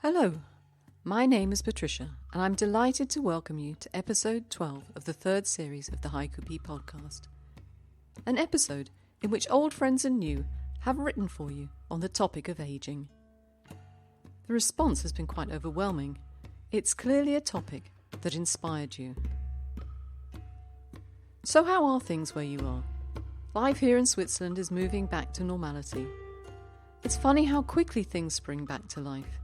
Hello, my name is Patricia, and I'm delighted to welcome you to episode 12 of the third series of the Haiku P podcast. An episode in which old friends and new have written for you on the topic of ageing. The response has been quite overwhelming. It's clearly a topic that inspired you. So how are things where you are? Life here in Switzerland is moving back to normality. It's funny how quickly things spring back to life.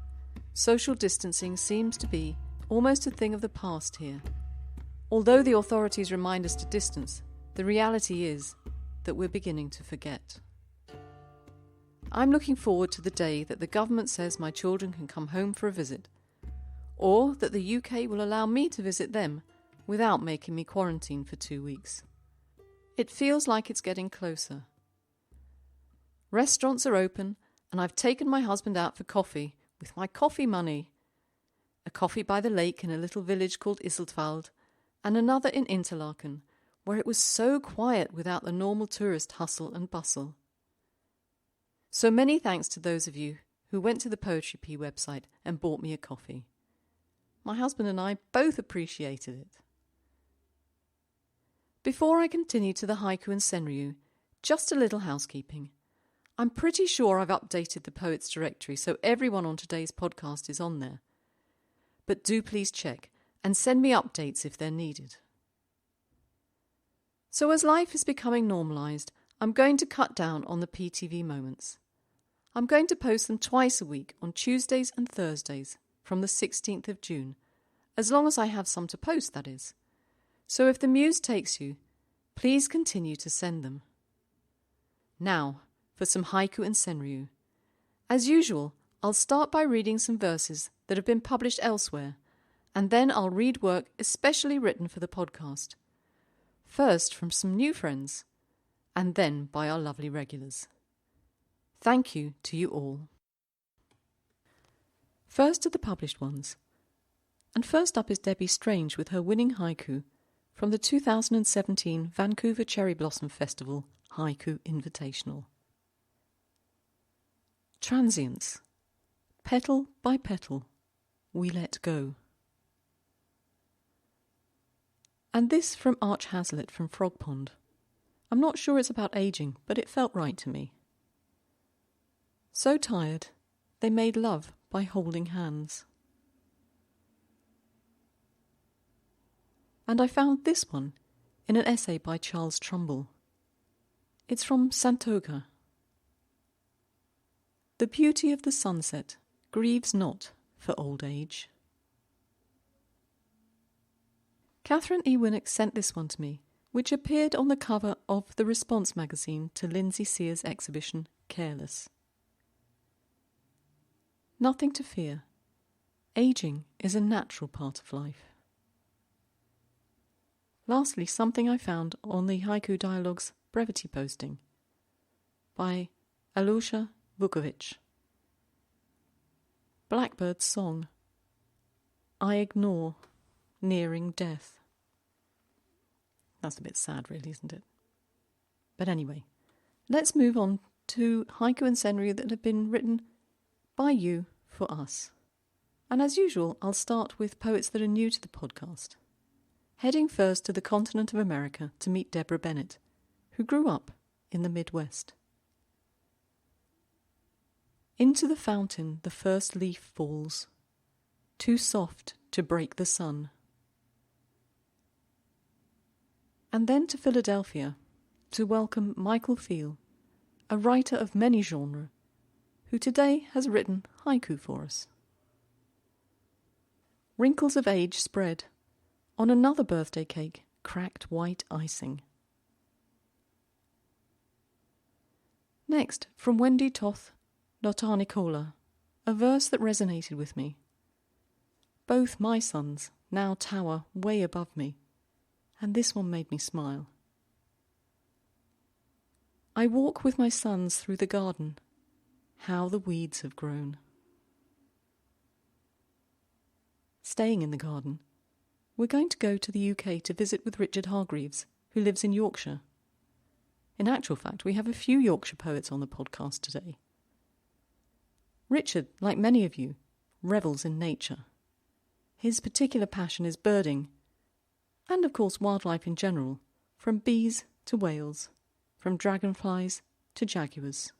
Social distancing seems to be almost a thing of the past here. Although the authorities remind us to distance, the reality is that we're beginning to forget. I'm looking forward to the day that the government says my children can come home for a visit, or that the UK will allow me to visit them without making me quarantine for 2 weeks. It feels like it's getting closer. Restaurants are open, and I've taken my husband out for coffee with my coffee money. A coffee by the lake in a little village called Iseltwald, and another in Interlaken, where it was so quiet without the normal tourist hustle and bustle. So many thanks to those of you who went to the Poetry P website and bought me a coffee. My husband and I both appreciated it. Before I continue to the haiku and senryu, just a little housekeeping. I'm pretty sure I've updated the Poets directory so everyone on today's podcast is on there. But do please check and send me updates if they're needed. So as life is becoming normalised, I'm going to cut down on the PTV moments. I'm going to post them twice a week on Tuesdays and Thursdays from the 16th of June, as long as I have some to post, that is. So if the muse takes you, please continue to send them. Now, for some haiku and senryu. As usual, I'll start by reading some verses that have been published elsewhere, and then I'll read work especially written for the podcast. First from some new friends, and then by our lovely regulars. Thank you to you all. First are the published ones. And first up is Debbie Strange with her winning haiku from the 2017 Vancouver Cherry Blossom Festival Haiku Invitational. Transience. Petal by petal, we let go. And this from Arch Hazlitt from Frog Pond. I'm not sure it's about ageing, but it felt right to me. So tired, they made love by holding hands. And I found this one in an essay by Charles Trumbull. It's from Santoga. The beauty of the sunset grieves not for old age. Catherine E. Winnock sent this one to me, which appeared on the cover of the Response magazine to Lindsay Sears' exhibition Careless. Nothing to fear. Ageing is a natural part of life. Lastly, something I found on the Haiku Dialogues brevity posting by Alusha Vukovic. Blackbird's song. I ignore nearing death. That's a bit sad, really, isn't it? But anyway, let's move on to haiku and senryu that have been written by you for us. And as usual, I'll start with poets that are new to the podcast. Heading first to the continent of America to meet Deborah Bennett, who grew up in the Midwest. Into the fountain the first leaf falls, too soft to break the sun. And then to Philadelphia to welcome Michael Field, a writer of many genres, who today has written haiku for us. Wrinkles of age spread on another birthday cake, cracked white icing. Next, from Wendy Toth, Nota Nicola, a verse that resonated with me. Both my sons now tower way above me, and this one made me smile. I walk with my sons through the garden, how the weeds have grown. Staying in the garden, we're going to go to the UK to visit with Richard Hargreaves, who lives in Yorkshire. In actual fact, we have a few Yorkshire poets on the podcast today. Richard, like many of you, revels in nature. His particular passion is birding, and of course wildlife in general, from bees to whales, from dragonflies to jaguars.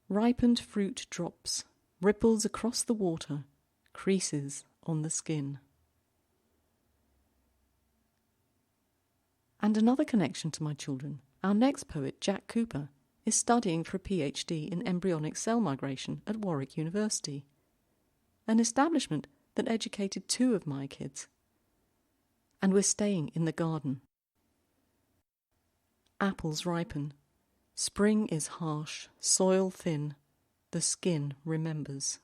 Ripened fruit drops, ripples across the water, creases on the skin. And another connection to my children, our next poet, Jack Cooper, is studying for a PhD in embryonic cell migration at Warwick University, an establishment that educated 2 of my kids. And we're staying in the garden. Apples ripen. Spring is harsh, soil thin. The skin remembers.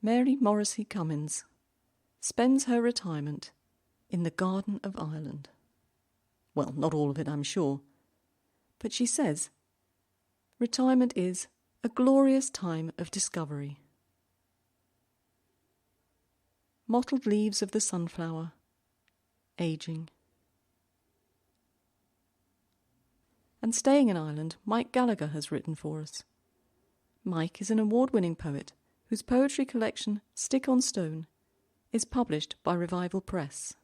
Mary Morrissey Cummins spends her retirement in the Garden of Ireland. Well, not all of it, I'm sure. But she says, retirement is a glorious time of discovery. Mottled leaves of the sunflower, ageing. And staying in Ireland, Mike Gallagher has written for us. Mike is an award-winning poet whose poetry collection, Stick on Stone, is published by Revival Press.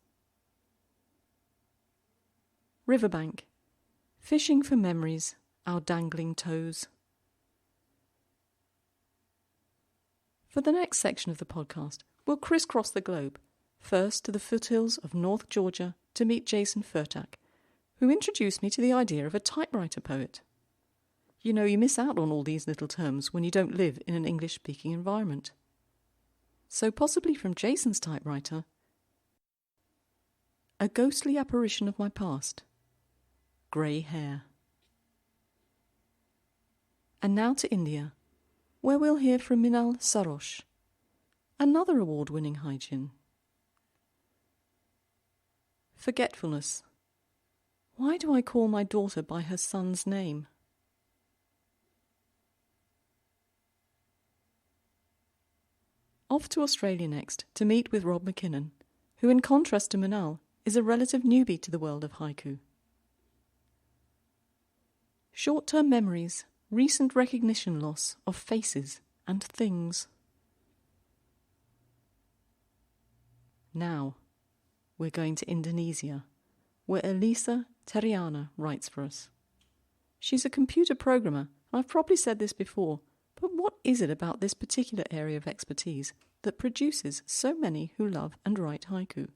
Riverbank, fishing for memories, our dangling toes. For the next section of the podcast, we'll crisscross the globe, first to the foothills of North Georgia to meet Jason Furtak, who introduced me to the idea of a typewriter poet. You know, you miss out on all these little terms when you don't live in an English-speaking environment. So possibly from Jason's typewriter, a ghostly apparition of my past, grey hair. And now to India, where we'll hear from Minal Sarosh, another award-winning Haijin. Forgetfulness. Why do I call my daughter by her son's name? Off to Australia next to meet with Rob McKinnon, who in contrast to Minal is a relative newbie to the world of haiku. Short-term memories, recent recognition loss of faces and things. Now, we're going to Indonesia, where Elisa Teriana writes for us. She's a computer programmer, and I've probably said this before, but what is it about this particular area of expertise that produces so many who love and write haiku?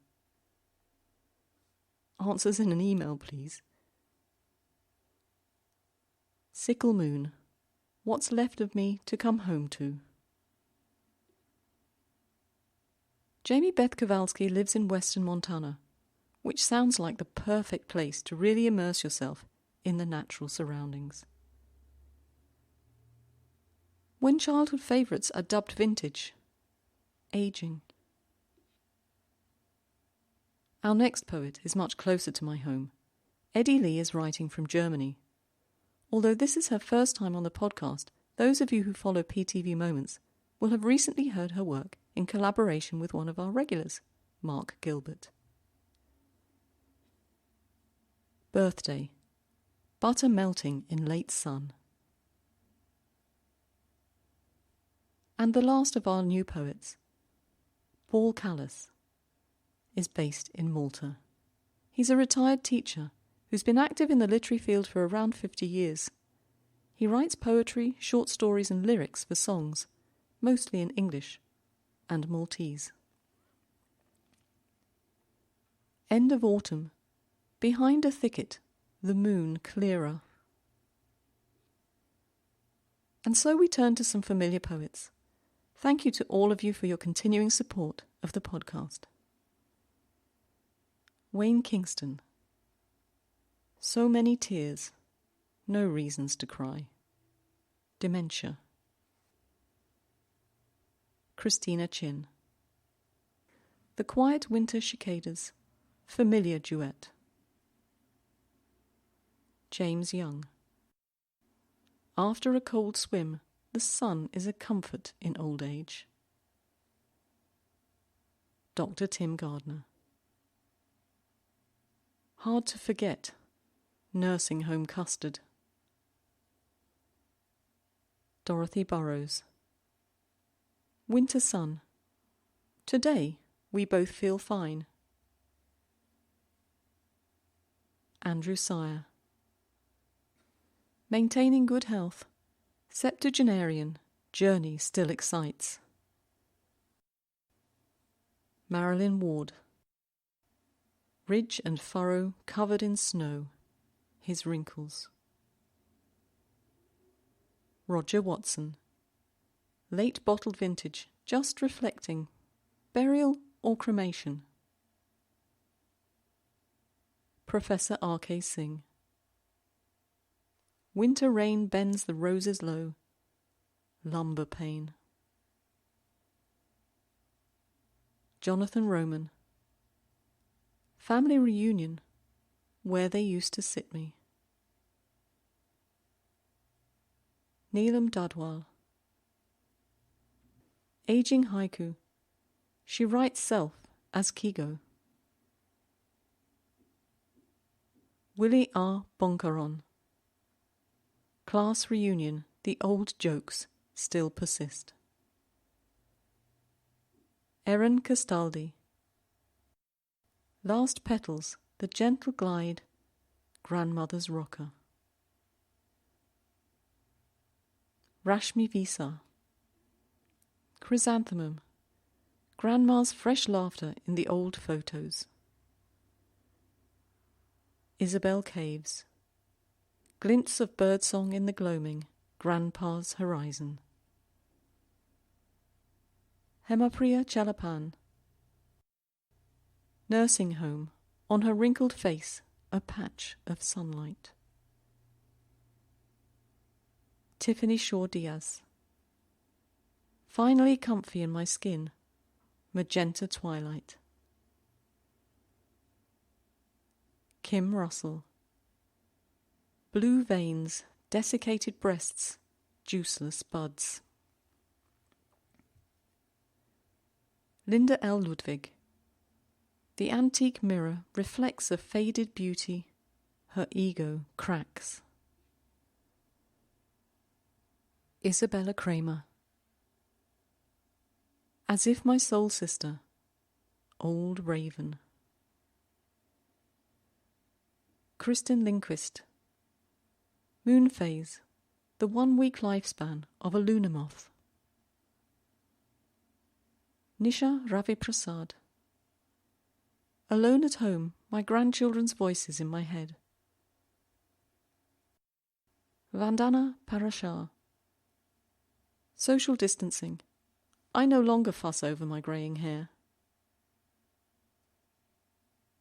Answers in an email, please. Sickle moon, what's left of me to come home to? Jamie Beth Kowalski lives in western Montana, which sounds like the perfect place to really immerse yourself in the natural surroundings. When childhood favourites are dubbed vintage, ageing. Our next poet is much closer to my home. Eddie Lee is writing from Germany. Although this is her first time on the podcast, those of you who follow PTV Moments will have recently heard her work in collaboration with one of our regulars, Mark Gilbert. Birthday. Butter melting in late sun. And the last of our new poets, Paul Callis, is based in Malta. He's a retired teacher who's been active in the literary field for around 50 years. He writes poetry, short stories and lyrics for songs, mostly in English and Maltese. End of autumn. Behind a thicket, the moon clearer. And so we turn to some familiar poets. Thank you to all of you for your continuing support of the podcast. Wayne Kingston. So many tears, no reasons to cry. Dementia. Christina Chin. The Quiet Winter Cicadas, familiar duet. James Young. After a cold swim, the sun is a comfort in old age. Dr. Tim Gardner. Hard to forget, nursing home custard. Dorothy Burrows. Winter sun. Today we both feel fine. Andrew Sire. Maintaining good health. Septuagenarian. Journey still excites. Marilyn Ward. Ridge and furrow covered in snow. His wrinkles. Roger Watson. Late bottled vintage, just reflecting. Burial or cremation? Professor R.K. Singh. Winter rain bends the roses low. Lumber pain. Jonathan Roman. Family reunion, where they used to sit me. Neelam Dadwal. Aging haiku. She writes self as Kigo. Willie R. Boncaron. Class reunion, the old jokes still persist. Erin Castaldi. Last petals, the gentle glide, grandmother's rocker. Rashmi Visa. Chrysanthemum. Grandma's fresh laughter in the old photos. Isabel Caves. Glints of birdsong in the gloaming, grandpa's horizon. Hemapriya Chalapan. Nursing home, on her wrinkled face, a patch of sunlight. Tiffany Shaw Diaz. Finally comfy in my skin, magenta twilight. Kim Russell. Blue veins, desiccated breasts, juiceless buds. Linda L. Ludwig. The antique mirror reflects a faded beauty. Her ego cracks. Isabella Kramer. As if my soul sister, old raven. Kristen Lindquist. Moon phase, the 1 week lifespan of a lunar moth. Nisha Ravi Prasad. Alone at home, my grandchildren's voices in my head. Vandana Parashar. Social distancing. I no longer fuss over my greying hair.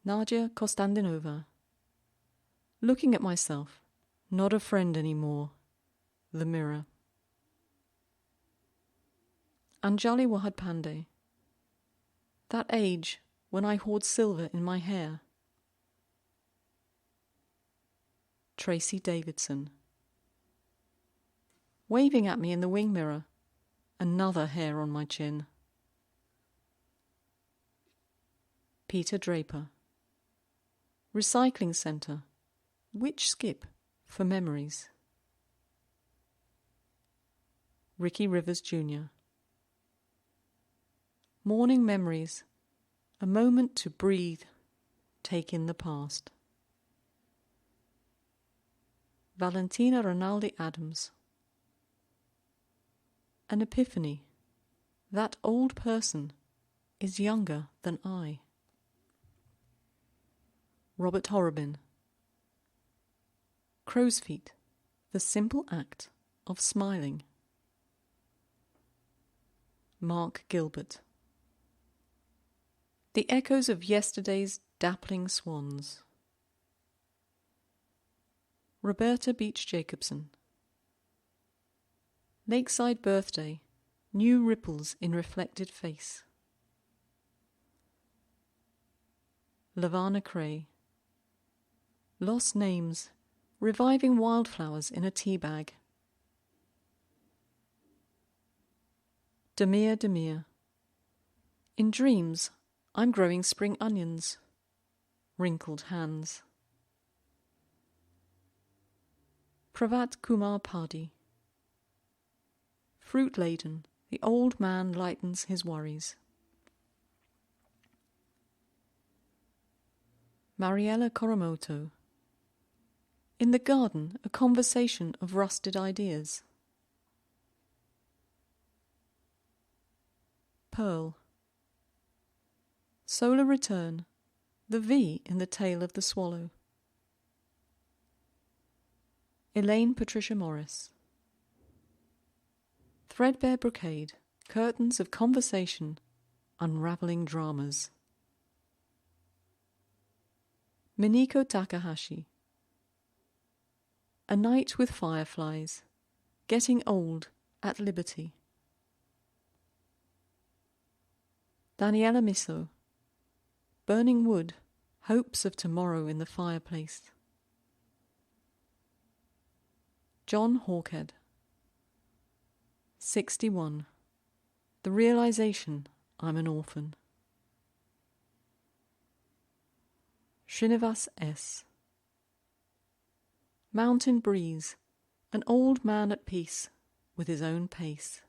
Nadia Kostandinova. Looking at myself, not a friend anymore. The mirror. Anjali Wahadpande. That age when I hoard silver in my hair. Tracy Davidson. Waving at me in the wing mirror, another hair on my chin. Peter Draper. Recycling centre. Which skip for memories? Ricky Rivers Jr. Morning memories. A moment to breathe, take in the past. Valentina Rinaldi Adams. An epiphany. That old person is younger than I. Robert Horrobin. Crow's feet. The simple act of smiling. Mark Gilbert. The echoes of yesterday's dappling swans. Roberta Beach Jacobson. Lakeside birthday, new ripples in reflected face. Lavana Cray. Lost names, reviving wildflowers in a tea bag. Demir. In dreams, I'm growing spring onions. Wrinkled hands. Pravat Kumar Padi. fruit laden, the old man lightens his worries. Mariella Koromoto. In the garden, a conversation of rusted ideas. Pearl. Solar return, the V in the tail of the swallow. Elaine Patricia Morris. Threadbare brocade, curtains of conversation, unravelling dramas. Miniko Takahashi. A night with fireflies, getting old at liberty. Daniela Misso. Burning wood, hopes of tomorrow in the fireplace. John Hawkhead. 61. The realization I'm an orphan. Srinivas S. Mountain breeze, an old man at peace with his own pace.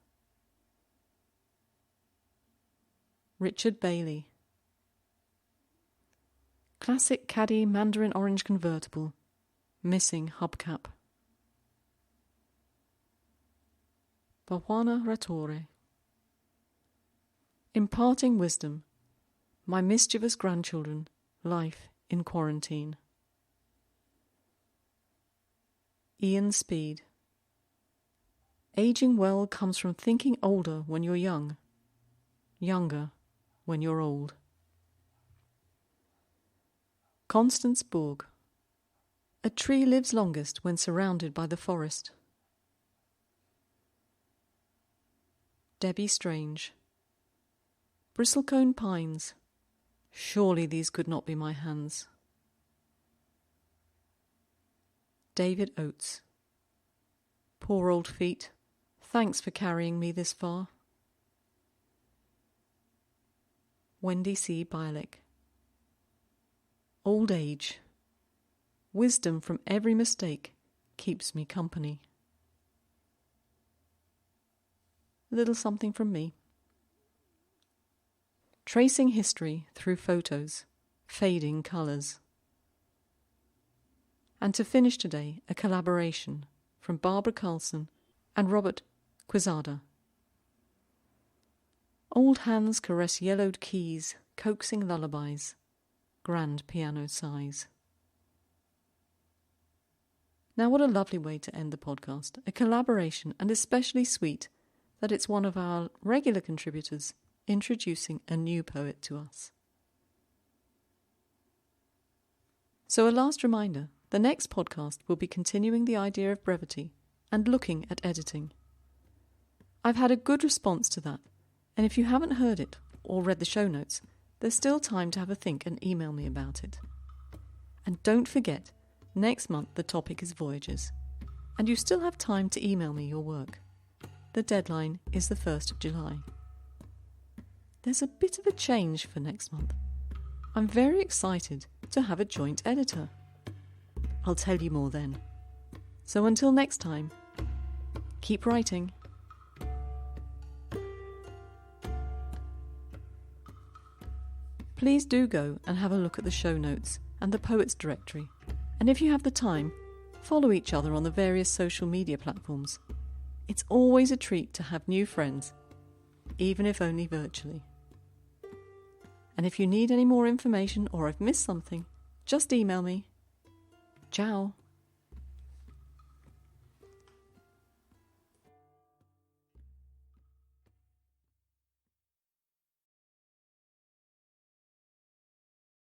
Richard Bailey. Classic Caddy Mandarin Orange convertible, missing hubcap. Bhawana Ratore. Imparting wisdom, my mischievous grandchildren, life in quarantine. Ian Speed. Aging well comes from thinking older when you're young, younger when you're old. Constance Borg. A tree lives longest when surrounded by the forest. Debbie Strange. Bristlecone pines. Surely these could not be my hands. David Oates. Poor old feet. Thanks for carrying me this far. Wendy C. Bialik. Old age. Wisdom from every mistake keeps me company. A little something from me. Tracing history through photos, fading colours. And to finish today, a collaboration from Barbara Carlson and Robert Quizada. Old hands caress yellowed keys, coaxing lullabies, grand piano sighs. Now what a lovely way to end the podcast, a collaboration, and especially sweet that it's one of our regular contributors introducing a new poet to us. So a last reminder, the next podcast will be continuing the idea of brevity and looking at editing. I've had a good response to that, and if you haven't heard it or read the show notes, there's still time to have a think and email me about it. And don't forget, next month the topic is voyages, and you still have time to email me your work. The deadline is the 1st of July. There's a bit of a change for next month. I'm very excited to have a joint editor. I'll tell you more then. So until next time, keep writing. Please do go and have a look at the show notes and the Poets Directory. And if you have the time, follow each other on the various social media platforms. It's always a treat to have new friends, even if only virtually. And if you need any more information or I've missed something, just email me. Ciao.